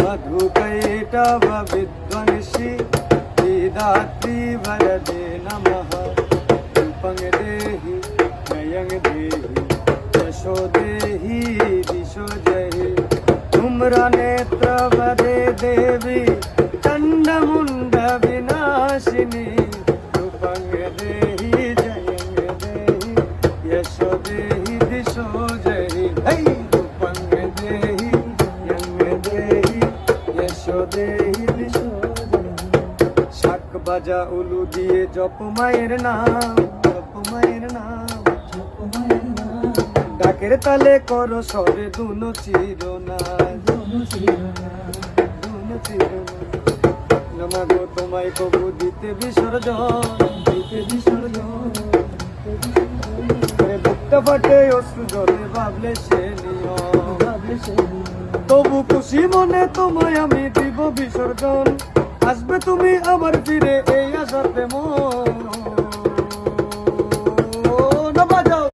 मधुकैटभ विध्वंसी वेदात्री वरदे नमः रूपं देहि जयं देहि यशो देहि दिशो जहि धूम्र नेत्र वदे देवी चण्डमुण्ड विनाशिनी रूपं देहि जयं देहि यशो देहि दिशो जहि रूपं देहि जयं देहि यशो देहि दिशो जहि শাক বাজা উলু দিয়ে জপ মায়ের নাম ডাকের তালে করো সরে দুনো চিরনা নমাগো তোমায় কবু দিতে বিসর্জন বুকটা ফাটে অশ্রু জলে ভাবলে সে নিয়ম তবু খুশি মনে তোমায় আমি দিব বিসর্জন আসবে তুমি আবার ফিরে এই আশাতে মন